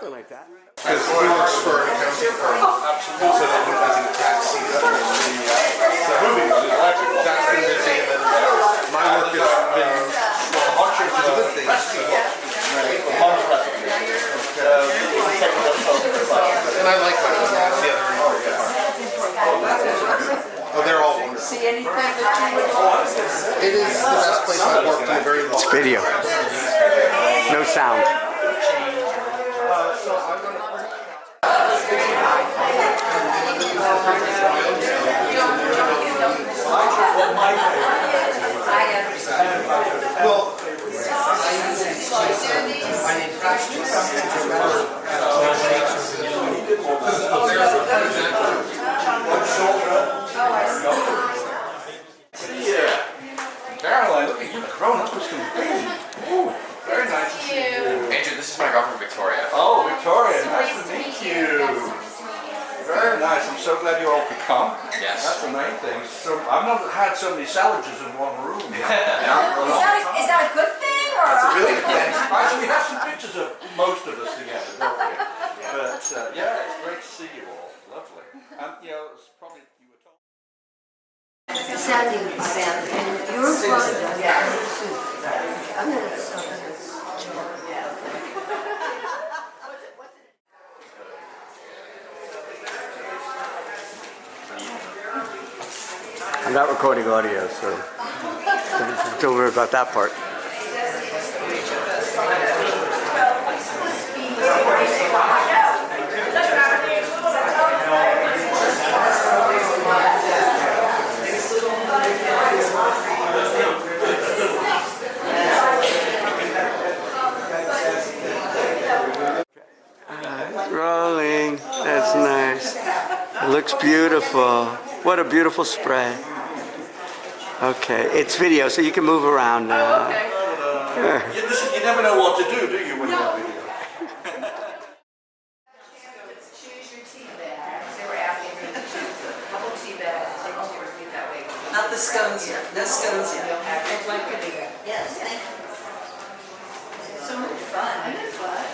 something like that. Because he works for an accounting firm, also that one has a taxi that was the moving electric. That's been busy, and then my work has been which is a good thing. Mom's recipe. And I like my that's the other important part. Oh, they're all wonderful. See anything that you would want? It is the best place I've worked in a very long time. It's video. No sound. Well, Caroline, look at you grown up as can be. Ooh, very nice to see you. Andrew, this is my girlfriend Victoria. Oh, Victoria, nice to meet you. Very nice. I'm so glad you all could come. Yes. That's the main thing. So I've never had so many sandwiches in one room. Is that a good thing? Or? That's a really good thing. Actually, we have some pictures of most of us together, don't we? But yeah, it's great to see you all. Lovely. And you know, it's probably you were told. Sounding band, and you're one. I'm gonna start. I'm not recording audio, so don't worry about that part. Rolling. That's nice. It looks beautiful. What a beautiful spray. Okay, it's video, so you can move around now. You never know what to do you, when you have video? Choose your tea bag. They were asking me to choose a couple tea bags. They won't repeat that way. Not the scones yet. No scones yet. I'd like to do that. Yes, thank you. So much fun. It is fun.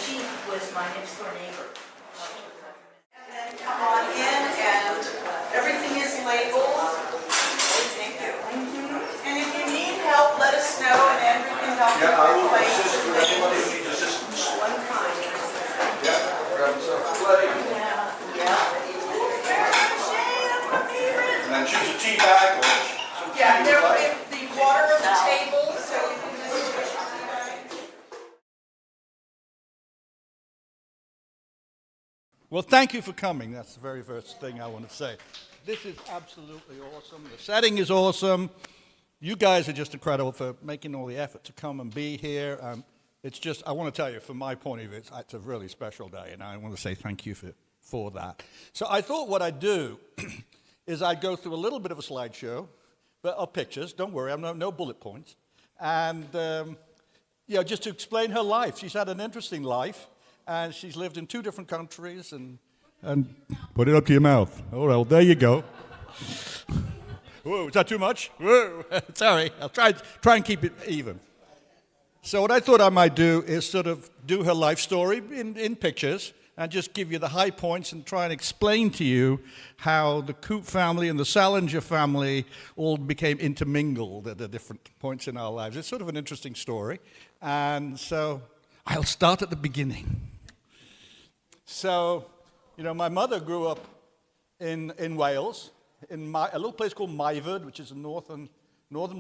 She was my next door neighbor. Come on in, and everything is labeled. Thank you. And if you need help, let us know, and Andrew can help you Yeah, I will with plates assist and with anybody who things. needs assistance. One kind. Yeah, grab yourself a plate. Yeah. And then choose a tea bag or some tea. Yeah, there you will like. be the water on the table, so you can just choose your tea bag. Well, thank you for coming. That's the very first thing I want to say. This is absolutely awesome. The setting is awesome. You guys are just incredible for making all the effort to come and be here. It's just, I want to tell you, from my point of view, it's a really special day, and I want to say thank you for that. So I thought what I'd do is I'd go through a little bit of a slideshow, but of pictures. Don't worry, I'm no bullet points. And, just to explain her life. She's had an interesting life. And she's lived in 2 different countries, and put it up to your mouth. Oh, well, there you go. Whoa, is that too much? Whoa, sorry. I'll try and keep it even. So what I thought I might do is sort of do her life story in pictures and just give you the high points and try and explain to you how the Coop family and the Selinger family all became intermingled at the different points in our lives. It's sort of an interesting story. And so I'll start at the beginning. So, my mother grew up in Wales, in a little place called Myford, which is in northern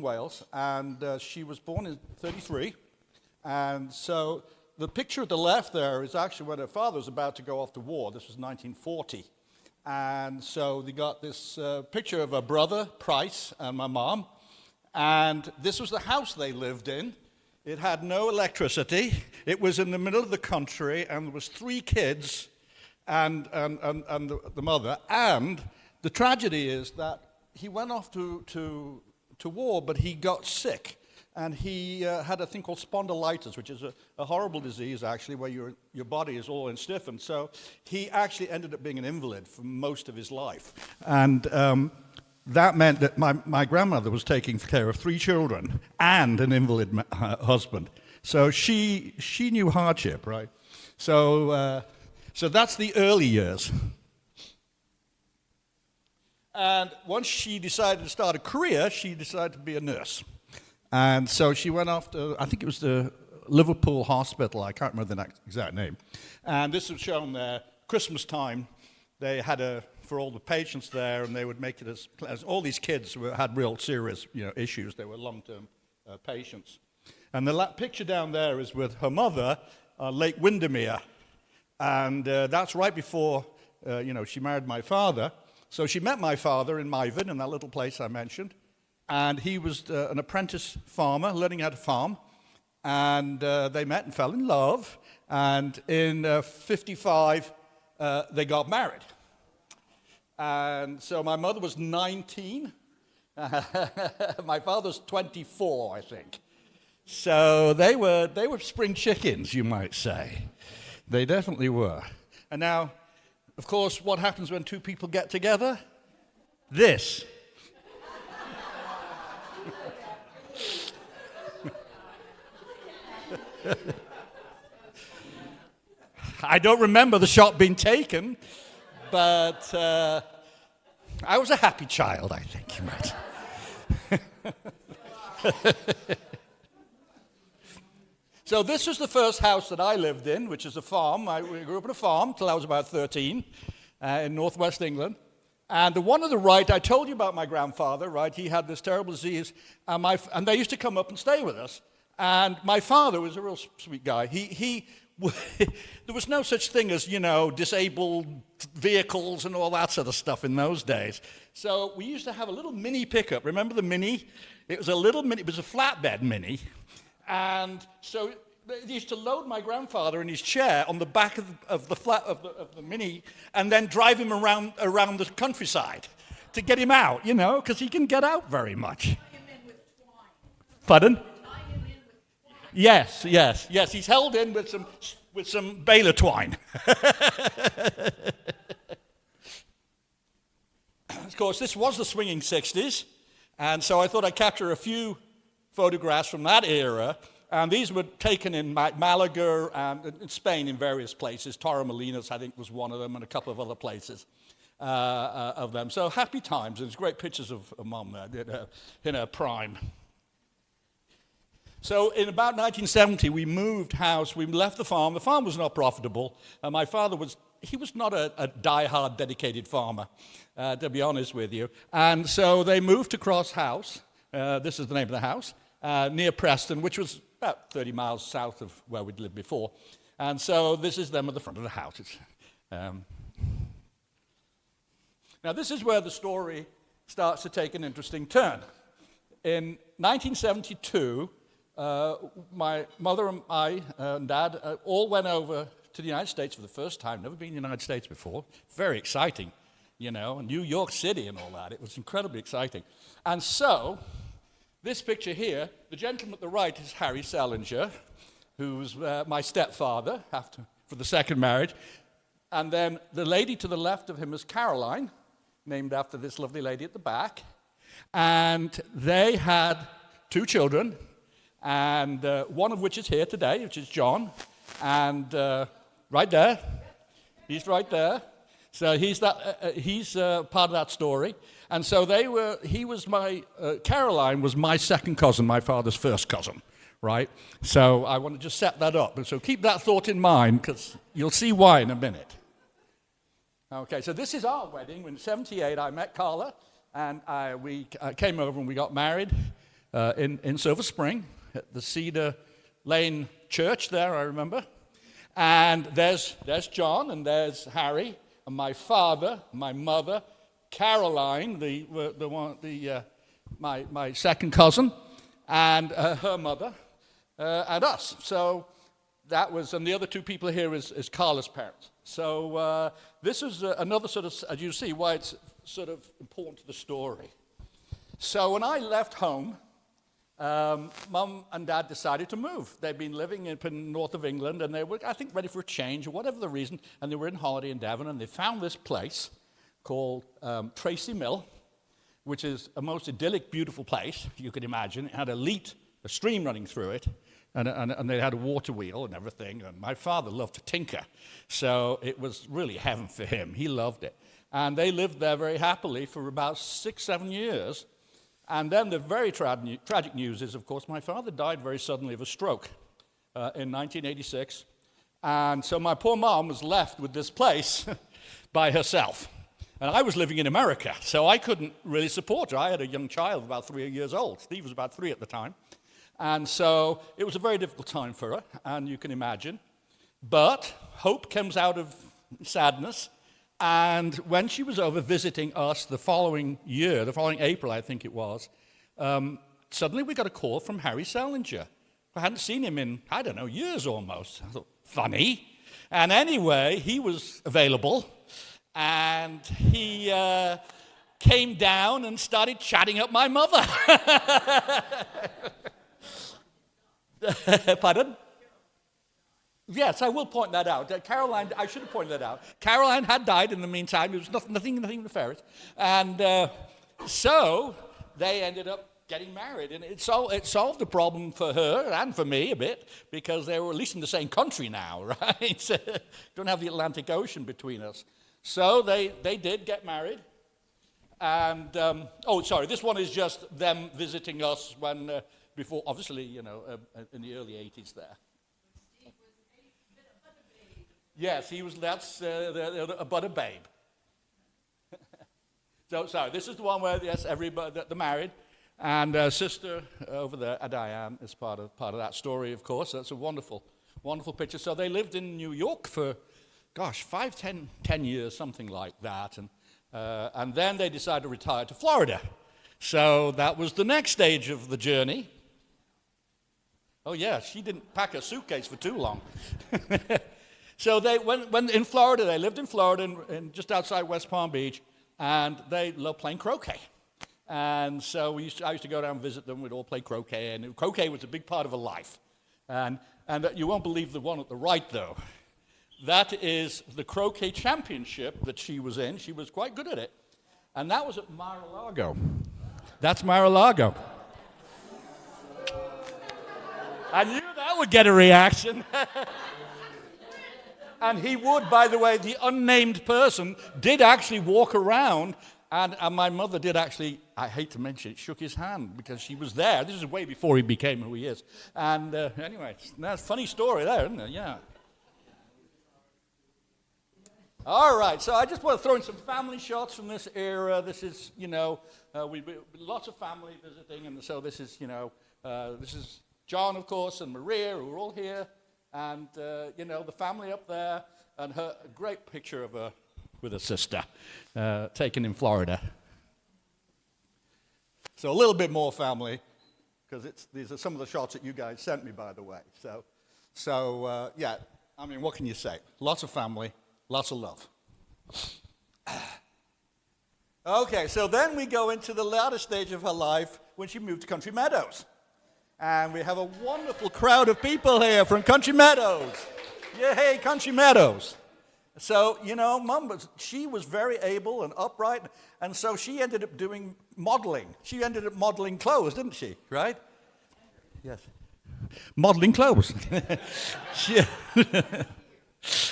Wales, and she was born in 1933. And so the picture at the left there is actually when her father was about to go off to war. This was 1940. And so they got this picture of her brother, Price, and my mom. And this was the house they lived in. It had no electricity. It was in the middle of the country, and there was 3 kids and the mother. And the tragedy is that he went off to war, but he got sick. And he had a thing called spondylitis, which is a horrible disease, actually, where your body is all stiffened. So he actually ended up being an invalid for most of his life. And that meant that my grandmother was taking care of 3 children and an invalid husband. So she knew hardship, right? So that's the early years. And once she decided to start a career, she decided to be a nurse. And so she went off to, I think it was the Liverpool Hospital, I can't remember the exact name. And this was shown there, Christmas time. They had for all the patients there, and they would make it as all these kids had real serious issues. They were long-term patients. And the picture down there is with her mother, Lake Windermere. And that's right before, she married my father. So she met my father in Myvin, in that little place I mentioned. And he was an apprentice farmer, learning how to farm. And they met and fell in love. And in 55, they got married. And so my mother was 19. My father was 24, I think. So they were spring chickens, you might say. They definitely were. And now, of course, what happens when two people get together? This. I don't remember the shot being taken, but I was a happy child, I think you might. So this was the first house that I lived in, which is a farm. We grew up on a farm till I was about 13 in northwest England. And the one on the right, I told you about my grandfather, right? He had this terrible disease, and they used to come up and stay with us. And my father was a real sweet guy. There was no such thing as, disabled vehicles and all that sort of stuff in those days. So we used to have a little mini pickup. Remember the mini? It was a little mini, it was a flatbed mini. And so they used to load my grandfather in his chair on the back of the mini and then drive him around the countryside to get him out, because he can get out very much. Pardon? Yes. He's held in with some baler twine. Of course, this was the swinging 60s, and so I thought I'd capture a few photographs from that era, and these were taken in Malaga and in Spain in various places. Torremolinos, I think, was one of them, and a couple of other places of them. So happy times. There's great pictures of Mum there in her prime. So in about 1970, we moved house. We left the farm. The farm was not profitable. My father was not a die-hard dedicated farmer, to be honest with you. And so they moved to Cross House. This is the name of the house, near Preston, which was about 30 miles south of where we'd lived before. And so this is them at the front of the house. Now this is where the story starts to take an interesting turn. In 1972, my mother and I and Dad all went over to the United States for the first time. Never been in the United States before. Very exciting, New York City and all that. It was incredibly exciting. And so, this picture here, the gentleman at the right is Harry Selinger, who was my stepfather for the second marriage. And then the lady to the left of him is Caroline, named after this lovely lady at the back. And they had 2 children, and one of which is here today, which is John, and right there, he's right there. So he's part of that story. And so Caroline was my second cousin, my father's first cousin, right? So I want to just set that up. And so keep that thought in mind, because you'll see why in a minute. Okay, so this is our wedding. In 1978, I met Carla, and we came over and we got married in Silver Spring at the Cedar Lane Church there, I remember. And there's John, and there's Harry, and my father, my mother, Caroline, my second cousin, and her mother, and us. So that was, and the other 2 people here is Carla's parents. So this is another sort of, as you see, why it's sort of important to the story. So when I left home, Mum and Dad decided to move. They'd been living up in north of England, and they were, I think, ready for a change, or whatever the reason, and they were in holiday in Devon, and they found this place called Tracy Mill, which is a most idyllic, beautiful place, you could imagine. It had a stream running through it, and they had a water wheel and everything. And my father loved to tinker, so it was really heaven for him. He loved it. And they lived there very happily for about 6-7 years. And then the very tragic news is, of course, my father died very suddenly of a stroke in 1986. And so my poor mom was left with this place by herself. And I was living in America, so I couldn't really support her. I had a young child about 3 years old. Steve was about 3 at the time. And so it was a very difficult time for her, and you can imagine. But hope comes out of sadness. And when she was over visiting us the following year, the following April, I think it was, suddenly we got a call from Harry Selinger. I hadn't seen him in, I don't know, years almost. I thought, funny. And anyway, he was available, and he came down and started chatting up my mother. Pardon? Yes, I will point that out. Caroline, I should have pointed that out. Caroline had died in the meantime. It was nothing nefarious. And so they ended up getting married. And it solved the problem for her and for me a bit, because they were at least in the same country now, right? Don't have the Atlantic Ocean between us. So they did get married. And, this one is just them visiting us when, before, obviously, in the early 80s there. Yes, that's but a babe. So, sorry, this is the one where, yes, everybody, they're married. And sister over there, Diane, is part of that story, of course. That's a wonderful, wonderful picture. So they lived in New York for, 10 years, something like that. And then they decided to retire to Florida. So that was the next stage of the journey. Oh, yeah, she didn't pack her suitcase for too long. So they when in Florida, they lived in Florida, in just outside West Palm Beach, and they loved playing croquet. And so I used to go down and visit them. We'd all play croquet, and croquet was a big part of her life. And you won't believe the one at the right, though. That is the croquet championship that she was in. She was quite good at it. And that was at Mar-a-Lago. That's Mar-a-Lago. I knew that would get a reaction. And he would, by the way, the unnamed person did actually walk around, and my mother did actually, I hate to mention it, shook his hand because she was there. This is way before he became who he is. And anyway, that's a funny story there, isn't it? Yeah. All right, so I just want to throw in some family shots from this era. This is, lots of family visiting, and so this is, this is John, of course, and Maria, who are all here. And, the family up there, and a great picture of her with her sister, taken in Florida. So a little bit more family, because these are some of the shots that you guys sent me, by the way. So yeah, I mean, what can you say? Lots of family, lots of love. Okay, so then we go into the latter stage of her life when she moved to Country Meadows. And we have a wonderful crowd of people here from Country Meadows. Yay, Country Meadows. So, Mum, she was very able and upright, and so she ended up doing modeling. She ended up modeling clothes, didn't she? Right? Yes. Modeling clothes.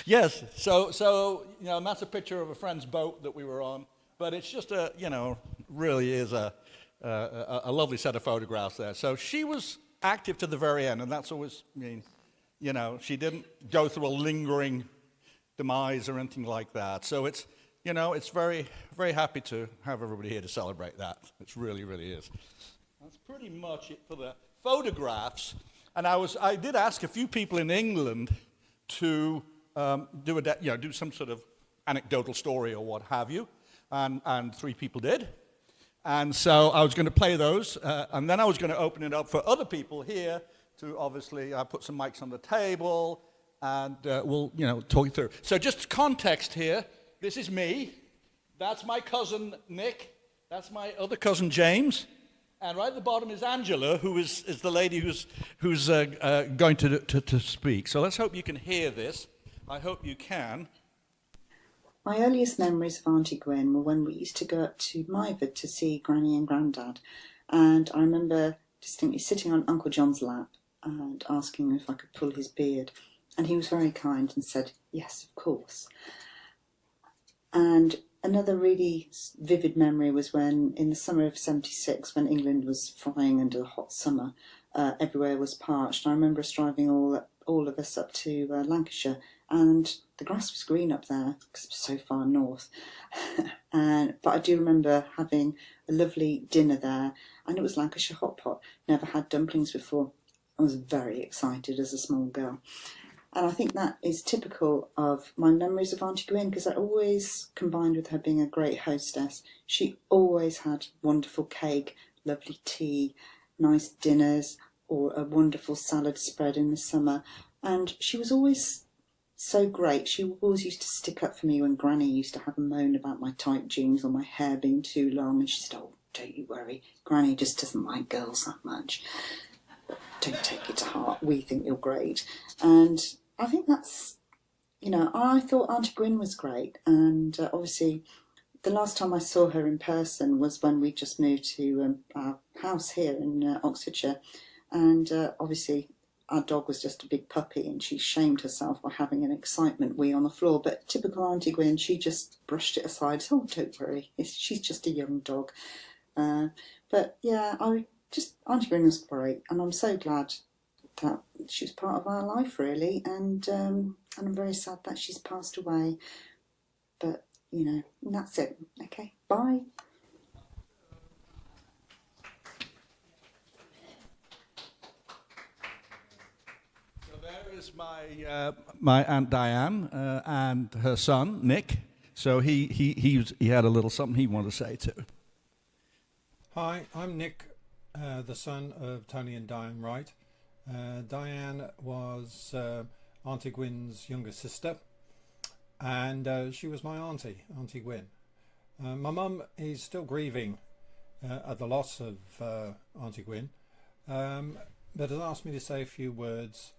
Yes. So and that's a picture of a friend's boat that we were on. But it's just really is a lovely set of photographs there. So she was active to the very end, and that's always, she didn't go through a lingering demise or anything like that. So it's, it's very, very happy to have everybody here to celebrate that. It really, really is. That's pretty much it for the photographs. And I did ask a few people in England to do some sort of anecdotal story or what have you, and 3 people did. And so I was going to play those, and then I was going to open it up for other people here to obviously put some mics on the table, and we'll, talk you through. So just context here. This is me. That's my cousin Nick. That's my other cousin James. And right at the bottom is Angela, who is the lady who's going to speak. So let's hope you can hear this. I hope you can. My earliest memories of Auntie Gwen were when we used to go up to Myford to see Granny and Grandad. And I remember distinctly sitting on Uncle John's lap and asking if I could pull his beard. And he was very kind and said, yes, of course. And another really vivid memory was when, in the summer of '76, when England was frying under the hot summer, everywhere was parched. I remember us driving all of us up to Lancashire, and the grass was green up there because it was so far north. But I do remember having a lovely dinner there, and it was Lancashire hot pot. Never had dumplings before. I was very excited as a small girl. And I think that is typical of my memories of Auntie Gwyn, because I always, combined with her being a great hostess, she always had wonderful cake, lovely tea, nice dinners, or a wonderful salad spread in the summer. And she was always so great. She always used to stick up for me when Granny used to have a moan about my tight jeans or my hair being too long. And she said, oh, don't you worry, Granny just doesn't like girls that much. Don't take it to heart, we think you're great. And I think that's, I thought Auntie Gwyn was great. And obviously the last time I saw her in person was when we just moved to our house here in Oxfordshire. And obviously our dog was just a big puppy, and she shamed herself by having an excitement wee on the floor. But typical Auntie Gwyn, she just brushed it aside. Oh, don't worry, she's just a young dog. But yeah, Auntie Gwyn was great, and I'm so glad that she was part of our life, really. And I'm very sad that she's passed away. But that's it. Okay, bye. There is my Aunt Diane and her son Nick. So he had a little something he wanted to say too. Hi, I'm Nick, the son of Tony and Diane Wright. Diane was Auntie Gwyn's younger sister, and she was my auntie, Auntie Gwyn. My mum is still grieving at the loss of Auntie Gwyn, but has asked me to say a few words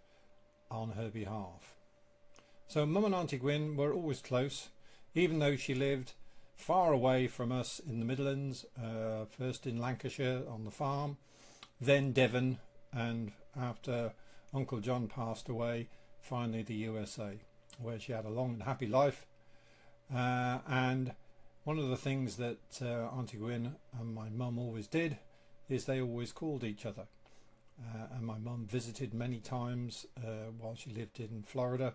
on her behalf. So Mum and Auntie Gwyn were always close, even though she lived far away from us in the Midlands, first in Lancashire on the farm, then Devon, and after Uncle John passed away, finally the USA, where she had a long and happy life. And one of the things that Auntie Gwyn and my mum always did is they always called each other. And my mum visited many times while she lived in Florida.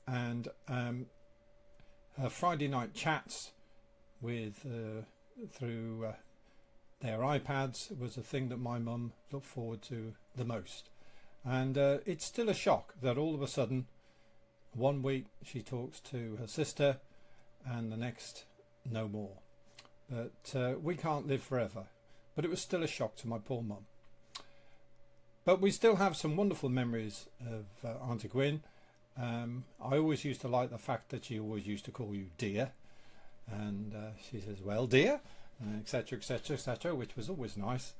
And her Friday night chats with through their iPads was a thing that my mum looked forward to the most. And it's still a shock that all of a sudden, one week she talks to her sister and the next no more. But we can't live forever. But it was still a shock to my poor mum. But we still have some wonderful memories of Auntie Gwyn. I always used to like the fact that she always used to call you dear. And she says, well, dear, etc, etc, etc, which was always nice.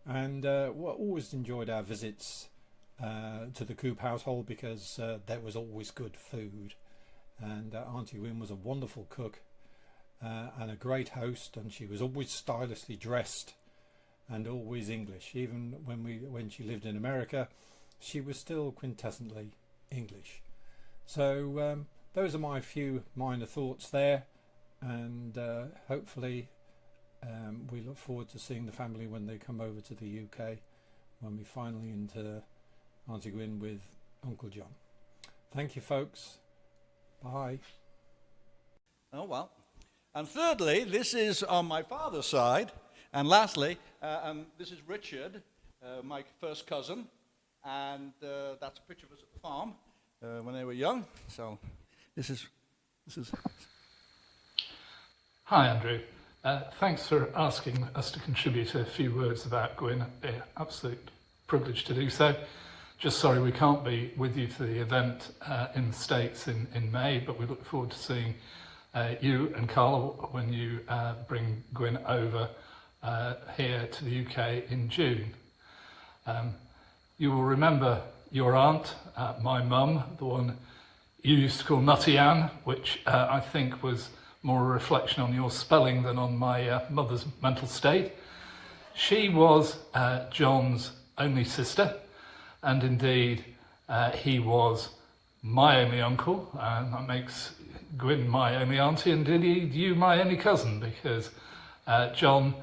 And we always enjoyed our visits to the Coop household because there was always good food. And Auntie Gwyn was a wonderful cook and a great host, and she was always stylishly dressed and always English. Even when she lived in America, she was still quintessentially English. So those are my few minor thoughts there, and hopefully we look forward to seeing the family when they come over to the UK, when we finally enter Auntie Gwyn with Uncle John. Thank you, folks. Bye. Oh, well. And thirdly, this is on my father's side. And lastly, this is Richard, my first cousin. And that's a picture of us at the farm when they were young. So this is. Hi, Andrew. Thanks for asking us to contribute a few words about Gwyn. Absolute privilege to do so. Just sorry we can't be with you for the event in the States in May, but we look forward to seeing you and Carla when you bring Gwyn over here to the UK in June. You will remember your aunt, my mum, the one you used to call Nutty Ann, which I think was more a reflection on your spelling than on my mother's mental state. She was John's only sister, and indeed he was my only uncle, and that makes Gwyn my only auntie, and indeed you my only cousin, because John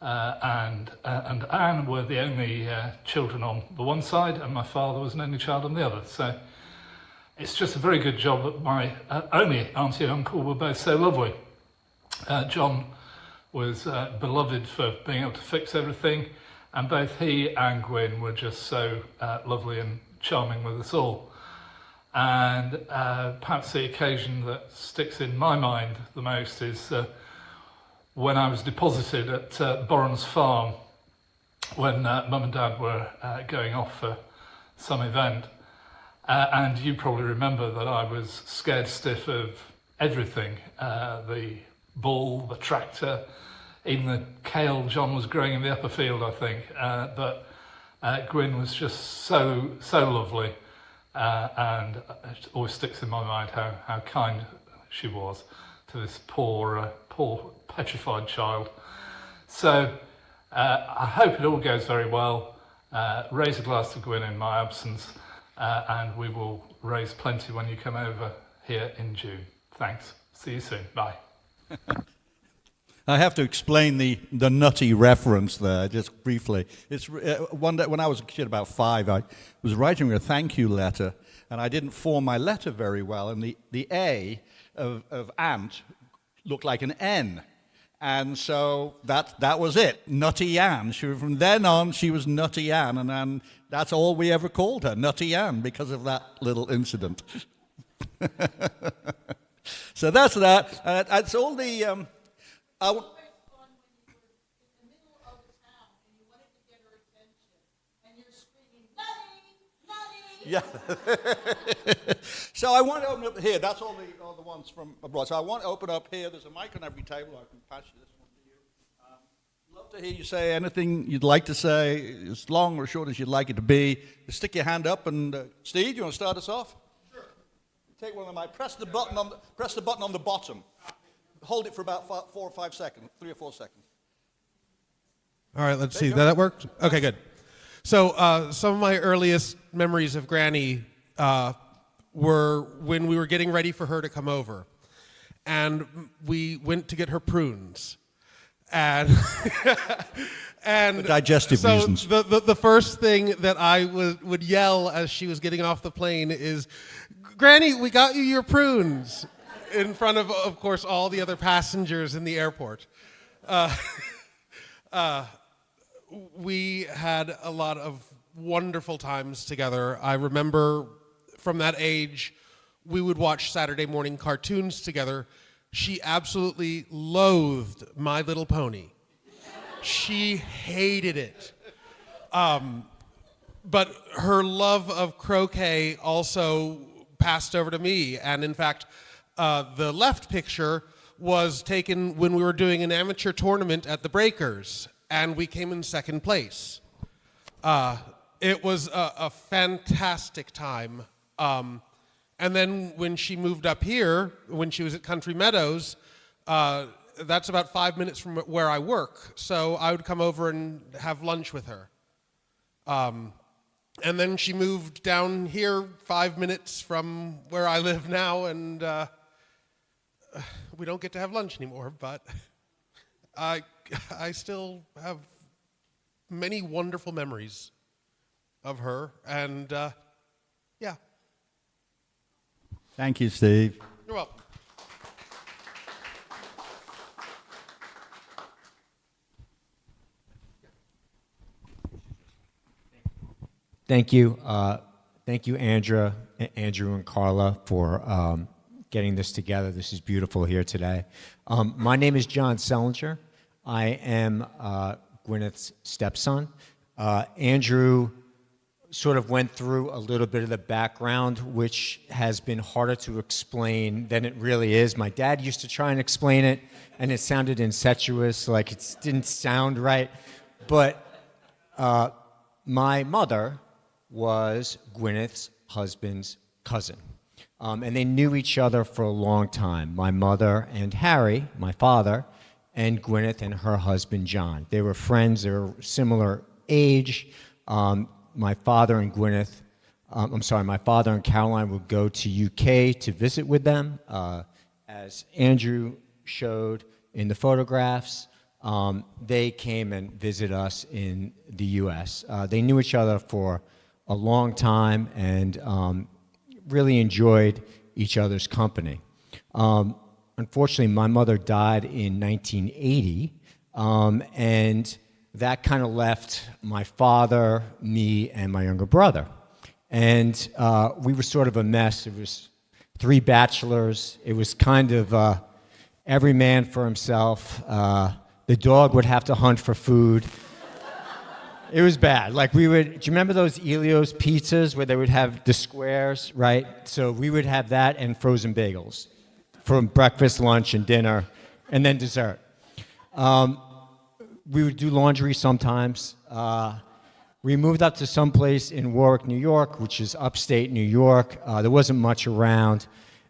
and Anne were the only children on the one side, and my father was an only child on the other. So it's just a very good job that my only auntie and uncle were both so lovely. John was beloved for being able to fix everything, and both he and Gwyn were just so lovely and charming with us all. And perhaps the occasion that sticks in my mind the most is when I was deposited at Boran's farm when Mum and Dad were going off for some event. And you probably remember that I was scared stiff of everything, the bull, the tractor, even the kale John was growing in the upper field, I think. But Gwyn was just so lovely, and it always sticks in my mind how kind she was to this poor petrified child. So I hope it all goes very well. Raise a glass to Gwyn in my absence, and we will raise plenty when you come over here in June. Thanks. See you soon. Bye. I have to explain the nutty reference there, just briefly. It's one day when I was a kid, about 5, I was writing a thank you letter, and I didn't form my letter very well, and the A of aunt looked like an N. And so that was it, Nutty Ann. From then on, she was Nutty Ann, and that's all we ever called her, Nutty Ann, because of that little incident. So that's that. That's all the... Yeah. So I want to open up here. That's all the ones from abroad. So I want to open up here. There's a mic on every table. I can pass you this one to you. Love to hear you say anything you'd like to say, as long or short as you'd like it to be. Just stick your hand up, and Steve, you want to start us off? Sure. Take one of the mic. Press the button on the bottom. Hold it for about 4 or 5 seconds, 3 or 4 seconds. All right, let's see. That worked? Okay, good. So some of my earliest memories of Granny were when we were getting ready for her to come over. And we went to get her prunes. And for digestive reasons. The first thing that I would yell as she was getting off the plane is, "Granny, we got you your prunes," in front of course, all the other passengers in the airport. We had a lot of wonderful times together. I remember from that age, we would watch Saturday morning cartoons together. She absolutely loathed My Little Pony. She hated it. But her love of croquet also passed over to me. And in fact, the left picture was taken when we were doing an amateur tournament at the Breakers, and we came in second place. It was a fantastic time. And then when she moved up here, when she was at Country Meadows, that's about 5 minutes from where I work. So I would come over and have lunch with her. And then she moved down here 5 minutes from where I live now, and we don't get to have lunch anymore, but I still have many wonderful memories of her, and yeah. Thank you, Steve. You're welcome. Thank you. Thank you, Andrew and Carla, for getting this together. This is beautiful here today. My name is John Selinger. I am Gwynneth's stepson. Andrew sort of went through a little bit of the background, which has been harder to explain than it really is. My dad used to try and explain it, and it sounded incestuous, like it didn't sound right. But my mother was Gwynneth's husband's cousin. And they knew each other for a long time. My mother and Harry, my father, and Gwynneth and her husband, John. They were friends. They were similar age. my father and Gwyneth, my father and Caroline would go to UK to visit with them. As Andrew showed in the photographs, they came and visited us in the US. They knew each other for a long time and really enjoyed each other's company. Unfortunately, my mother died in 1980, and that kind of left my father, me, and my younger brother. And we were sort of a mess. It was 3 bachelors. It was kind of every man for himself. The dog would have to hunt for food. It was bad. Like do you remember those Elio's pizzas where they would have the squares, right? So we would have that and frozen bagels for breakfast, lunch, and dinner, and then dessert. We would do laundry sometimes. We moved up to some place in Warwick, New York, which is upstate New York. There wasn't much around,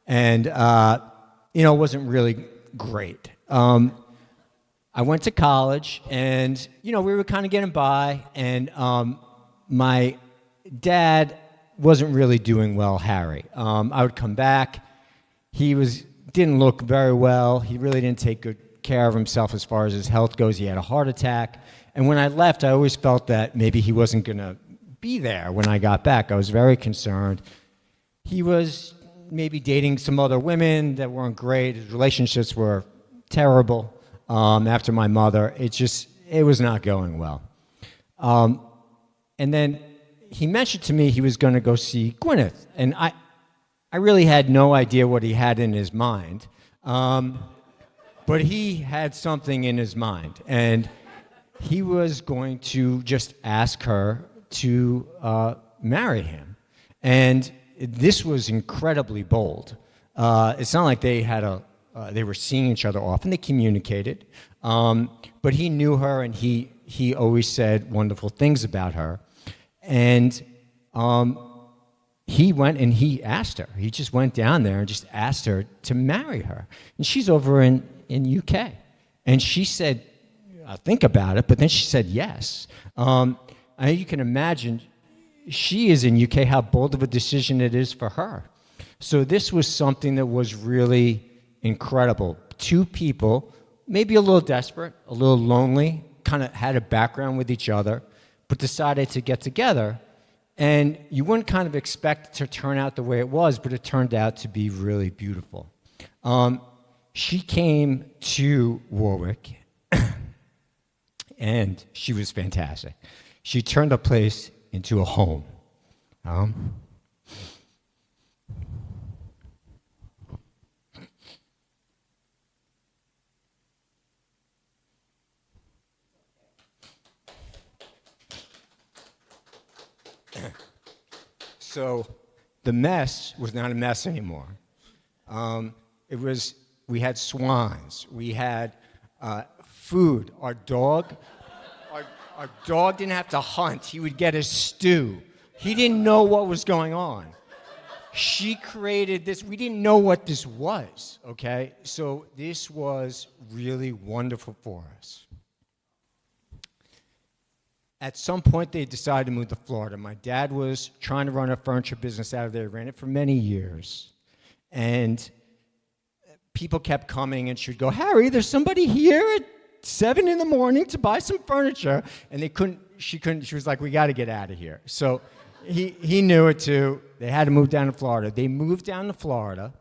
and it wasn't really great. I went to college, and we were kind of getting by, and my dad wasn't really doing well, Harry. I would come back. He didn't look very well. He really didn't take good care of himself as far as his health goes. He had a heart attack. And when I left, I always felt that maybe he wasn't going to be there when I got back. I was very concerned. He was maybe dating some other women that weren't great. His relationships were terrible after my mother. It was not going well. And then he mentioned to me he was going to go see Gwynneth. And I really had no idea what he had in his mind. But he had something in his mind. And he was going to just ask her to marry him. And this was incredibly bold. It's not like they were seeing each other often. They communicated. But he knew her, and he always said wonderful things about her. And he went and he asked her. He just went down there and just asked her to marry her. And she's over in UK. And she said, I'll think about it, but then she said yes. You can imagine, she is in UK, how bold of a decision it is for her. So this was something that was really incredible. 2 people, maybe a little desperate, a little lonely, kind of had a background with each other, but decided to get together. And you wouldn't kind of expect it to turn out the way it was, but it turned out to be really beautiful. She came to Warwick, and she was fantastic. She turned the place into a home. So the mess was not a mess anymore. We had swans. We had food. Our dog didn't have to hunt. He would get a stew. He didn't know what was going on. She created this. We didn't know what this was, okay? So this was really wonderful for us. At some point, they decided to move to Florida. My dad was trying to run a furniture business out of there. He ran it for many years. And people kept coming, and she would go, Harry, there's somebody here at 7 a.m. to buy some furniture. And she was like, we got to get out of here. So he knew it too. They had to move down to Florida. They moved down to Florida,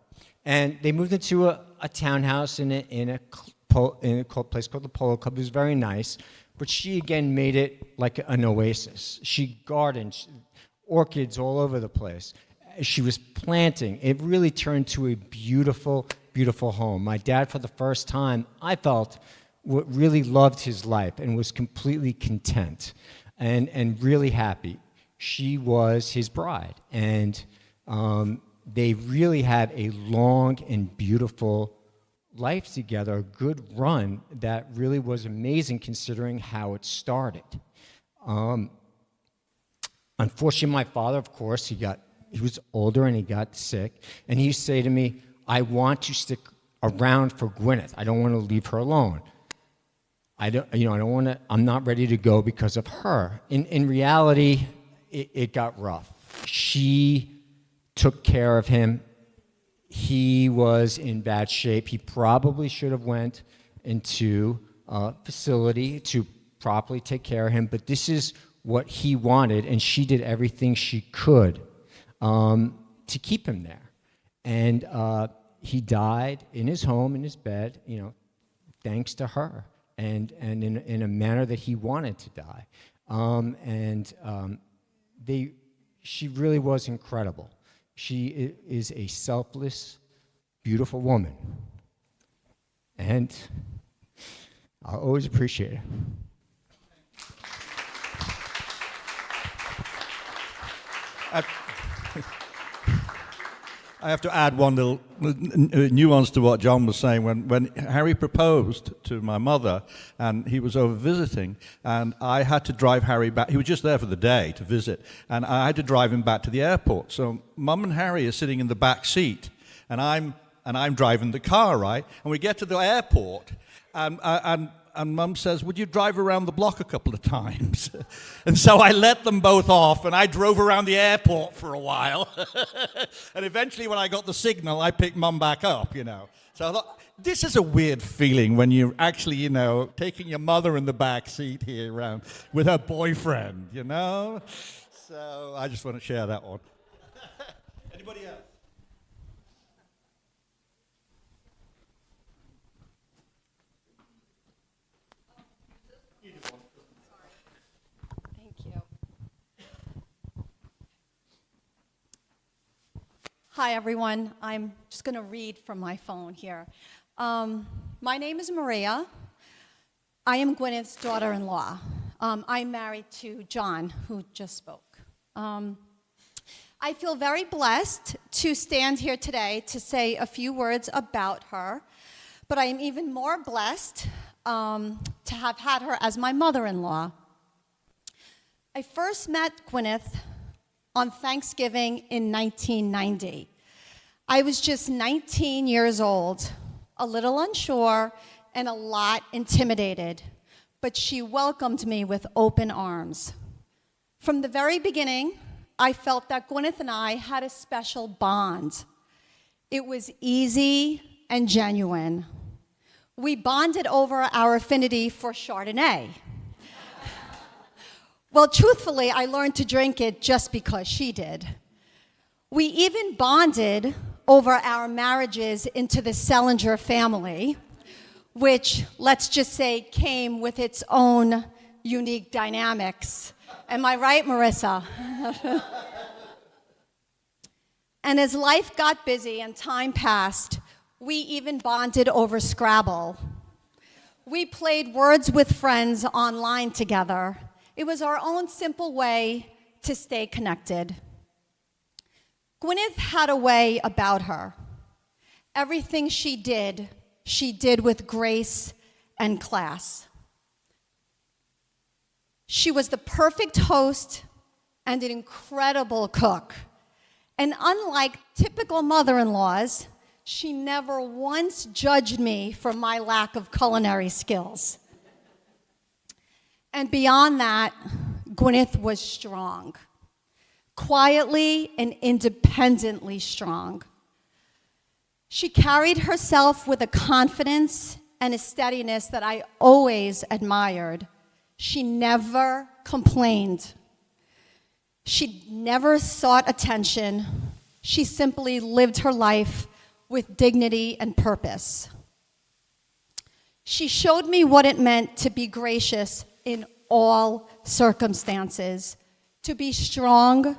and they moved into a townhouse in a place called the Polo Club. It was very nice. But she, again, made it like an oasis. She gardened, orchids all over the place. She was planting. It really turned to a beautiful, beautiful home. My dad, for the first time, I felt, really loved his life and was completely content and really happy. She was his bride. And they really had a long and beautiful life together, a good run that really was amazing considering how it started. Unfortunately, my father, of course, he was older and he got sick, and he used to say to me, I want to stick around for Gwynneth. I don't want to leave her alone. I'm not ready to go because of her. In reality, it got rough. She took care of him. He was in bad shape. He probably should have went into a facility to properly take care of him, but this is what he wanted, and she did everything she could to keep him there. And he died in his home, in his bed, thanks to her, and in a manner that he wanted to die. She really was incredible. She is a selfless, beautiful woman, and I'll always appreciate it. I have to add one little nuance to what John was saying. When Harry proposed to my mother, and he was over visiting, and I had to drive Harry back. He was just there for the day to visit, and I had to drive him back to the airport. So Mum and Harry are sitting in the back seat, and I'm driving the car, right? And we get to the airport, and Mum says, "Would you drive around the block a couple of times?" And so I let them both off, and I drove around the airport for a while. And eventually, when I got the signal, I picked Mum back up, So I thought, this is a weird feeling when you're actually, taking your mother in the back seat here around with her boyfriend, So I just want to share that one. Anybody else? Thank you. Hi, everyone. I'm just going to read from my phone here. My name is Maria. I am Gwynneth's daughter-in-law. I'm married to John, who just spoke. I feel very blessed to stand here today to say a few words about her, but I am even more blessed to have had her as my mother-in-law. I first met Gwynneth on Thanksgiving in 1990. I was just 19 years old, a little unsure and a lot intimidated, but she welcomed me with open arms. From the very beginning, I felt that Gwynneth and I had a special bond. It was easy and genuine. We bonded over our affinity for Chardonnay. Well, truthfully, I learned to drink it just because she did. We even bonded over our marriages into the Selinger family, which, let's just say, came with its own unique dynamics. Am I right, Marissa? And as life got busy and time passed, we even bonded over Scrabble. We played Words with Friends online together. It was our own simple way to stay connected. Gwynneth had a way about her. Everything she did with grace and class. She was the perfect host and an incredible cook. And unlike typical mother-in-laws, she never once judged me for my lack of culinary skills. And beyond that, Gwynneth was strong, quietly and independently strong. She carried herself with a confidence and a steadiness that I always admired. She never complained. She never sought attention. She simply lived her life with dignity and purpose. She showed me what it meant to be gracious in all circumstances, to be strong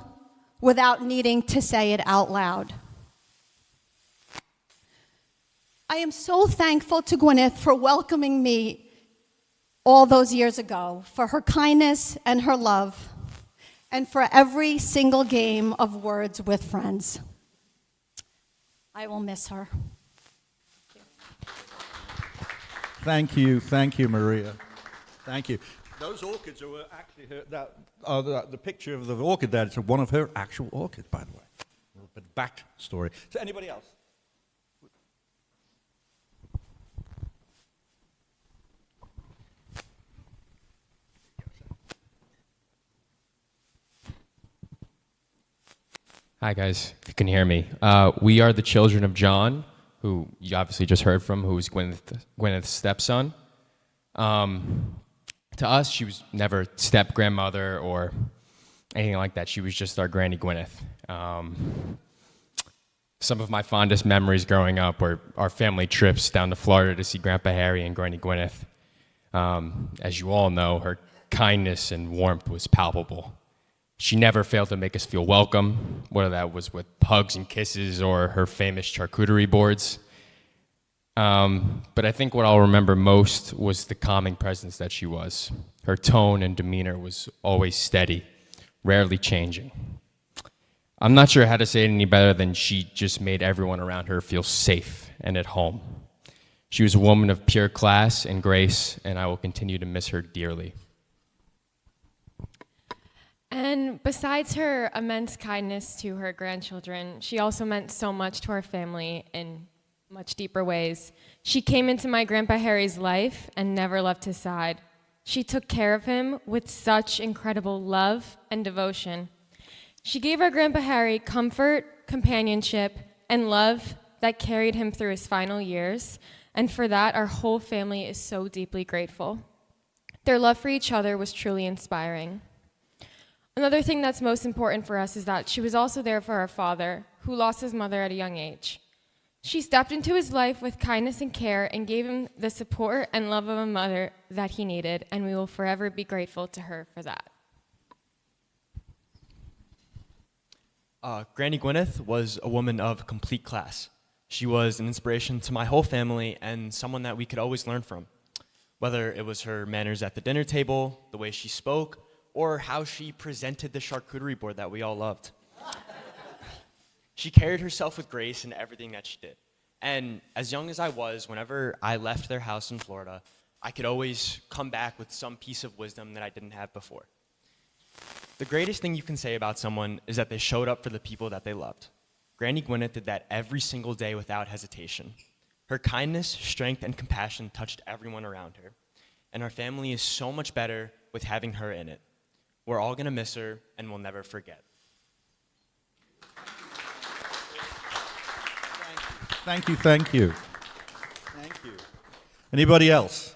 without needing to say it out loud. I am so thankful to Gwynneth for welcoming me all those years ago, for her kindness and her love, and for every single game of Words with Friends. I will miss her. Thank you, Maria. Thank you. Those orchids are actually the picture of the orchid there. It's one of her actual orchids, by the way. A little bit back story. So anybody else? Hi, guys. If you can hear me. We are the children of John, who you obviously just heard from, who is Gwyneth's stepson. To us, she was never step-grandmother or anything like that. She was just our Granny Gwyneth. Some of my fondest memories growing up were our family trips down to Florida to see Grandpa Harry and Granny Gwyneth. As you all know, her kindness and warmth was palpable. She never failed to make us feel welcome, whether that was with hugs and kisses or her famous charcuterie boards. But I think what I'll remember most was the calming presence that she was. Her tone and demeanor was always steady, rarely changing. I'm not sure how to say it any better than she just made everyone around her feel safe and at home. She was a woman of pure class and grace, and I will continue to miss her dearly. And besides her immense kindness to her grandchildren, she also meant so much to our family in much deeper ways. She came into my Grandpa Harry's life and never left his side. She took care of him with such incredible love and devotion. She gave our Grandpa Harry comfort, companionship, and love that carried him through his final years, and for that, our whole family is so deeply grateful. Their love for each other was truly inspiring. Another thing that's most important for us is that she was also there for our father, who lost his mother at a young age. She stepped into his life with kindness and care and gave him the support and love of a mother that he needed, and we will forever be grateful to her for that. Granny Gwyneth was a woman of complete class. She was an inspiration to my whole family and someone that we could always learn from. Whether it was her manners at the dinner table, the way she spoke, or how she presented the charcuterie board that we all loved. She carried herself with grace in everything that she did. And as young as I was, whenever I left their house in Florida, I could always come back with some piece of wisdom that I didn't have before. The greatest thing you can say about someone is that they showed up for the people that they loved. Granny Gwyneth did that every single day without hesitation. Her kindness, strength, and compassion touched everyone around her. And our family is so much better with having her in it. We're all gonna miss her, and we'll never forget. Thank you, thank you. Thank you. Anybody else?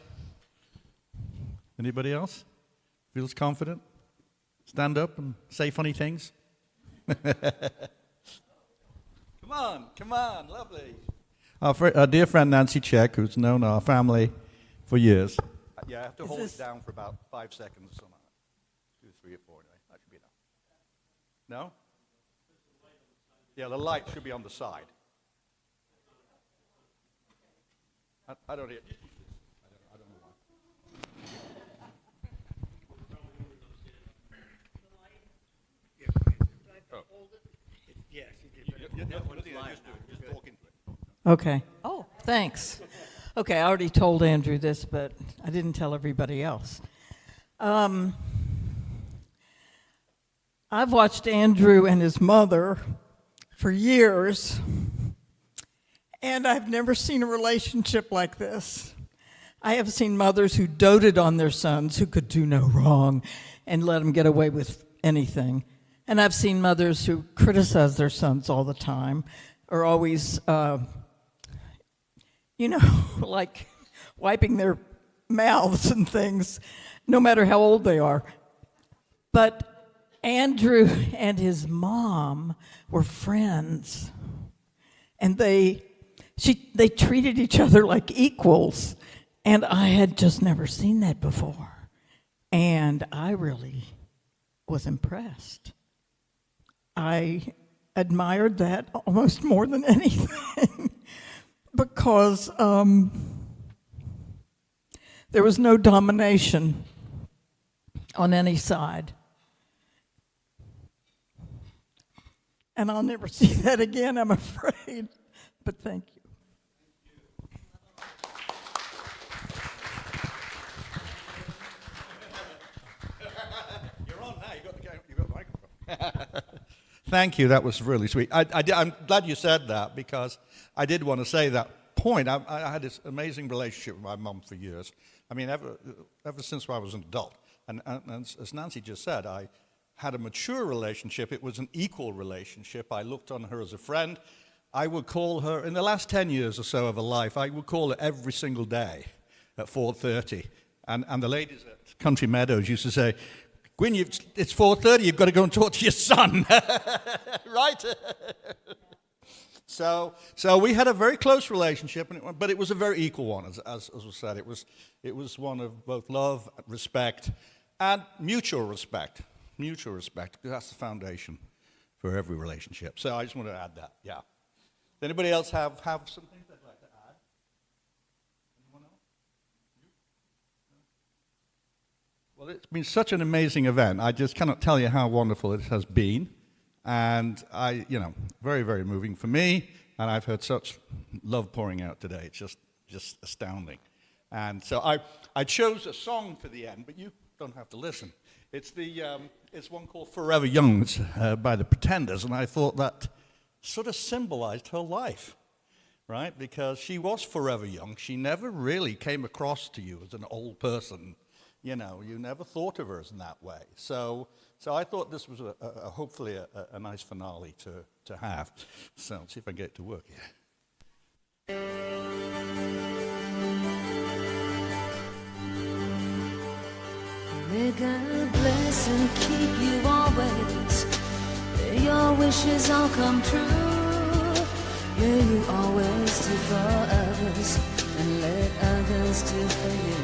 Anybody else? Feels confident? Stand up and say funny things? Come on, lovely. Our dear friend Nancy Check, who's known our family for years. Yeah, I have to hold it down for about 5 seconds or something. 2, 3, or 4, anyway. That should be enough. No? Yeah, the light should be on the side. I don't hear. I don't know why. Okay. Oh, thanks. Okay, I already told Andrew this, but I didn't tell everybody else. I've watched Andrew and his mother for years, and I've never seen a relationship like this. I have seen mothers who doted on their sons, who could do no wrong, and let them get away with anything. And I've seen mothers who criticize their sons all the time, or always, like wiping their mouths and things, no matter how old they are. But Andrew and his mom were friends, and they treated each other like equals, and I had just never seen that before, and I really was impressed. I admired that almost more than anything because there was no domination on any side. And I'll never see that again, I'm afraid. But thank you. You're on now. You got the microphone. Thank you. That was really sweet. I'm glad you said that because I did want to say that point. I had this amazing relationship with my mum for years. I mean, ever since I was an adult. And as Nancy just said, had a mature relationship, it was an equal relationship. I looked on her as a friend. I would call her, in the last 10 years or so of her life, I would call her every single day at 4:30. And the ladies at Country Meadows used to say, Gwyn, it's 4:30, you've got to go and talk to your son. Right? So we had a very close relationship, but it was a very equal one, as was said. It was one of both love, respect, and mutual respect. Mutual respect, because that's the foundation for every relationship. So I just want to add that, yeah. Does anybody else have some things they'd like to add? Anyone else? Well, it's been such an amazing event. I just cannot tell you how wonderful it has been. And very, very moving for me. And I've heard such love pouring out today. It's just astounding. And so I chose a song for the end, but you don't have to listen. It's one called Forever Young. It's by the Pretenders, and I thought that sort of symbolized her life, right? Because she was forever young. She never really came across to you as an old person. You never thought of her as in that way. So I thought this was hopefully a nice finale to have. So let's see if I can get it to work here. May God bless and keep you always. May your wishes all come true. May you always do for others and let others do for you.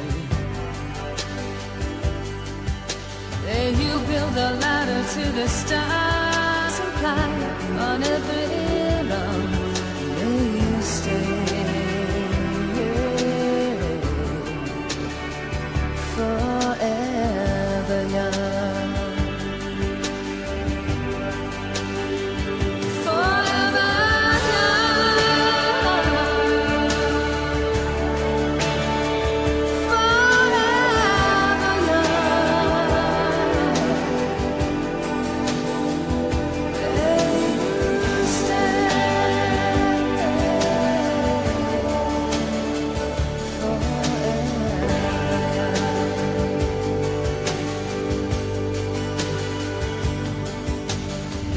May you build a ladder to the stars and climb on every rung. May you stay forever young. Forever young. Forever young. May you stay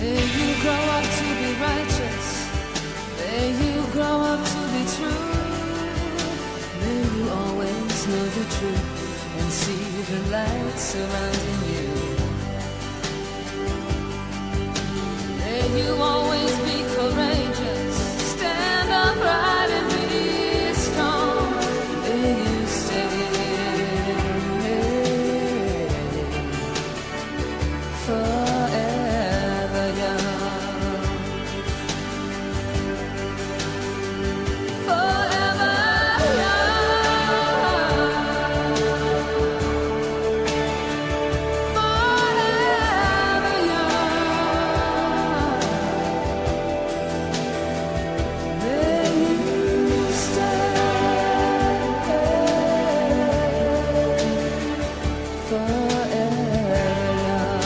May you grow up to be righteous. May you grow up to be true. May you always know the truth and see the light surrounding you. May you always be courageous. Stand upright and be strong. May you stay forever young. Forever young. Forever young. May you stay forever young.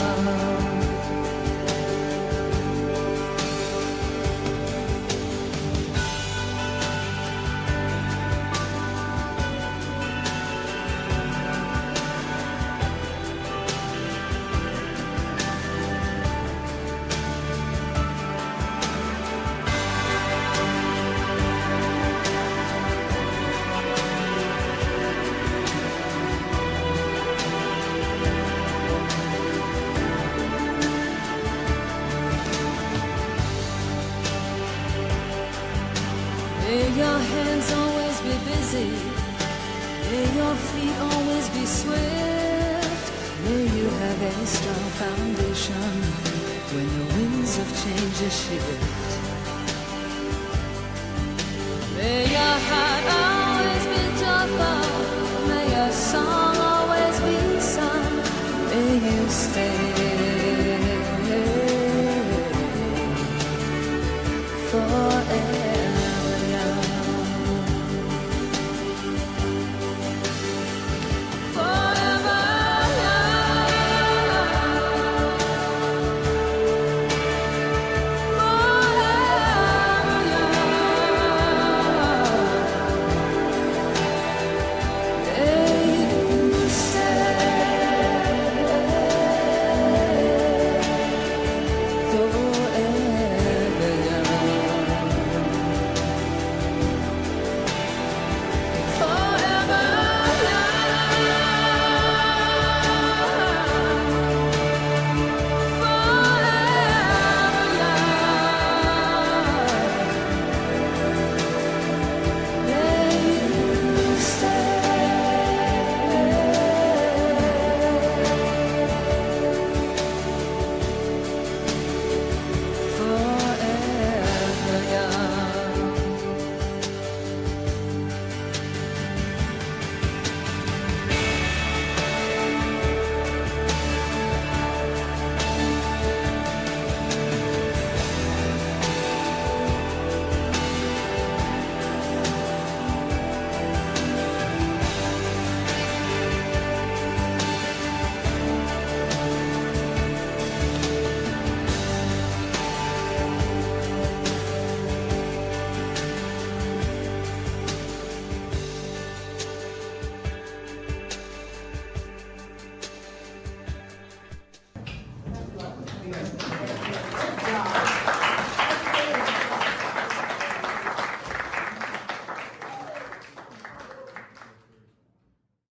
May your hands always be busy. May your feet always be swift. May you have a strong foundation when the winds of change shift. May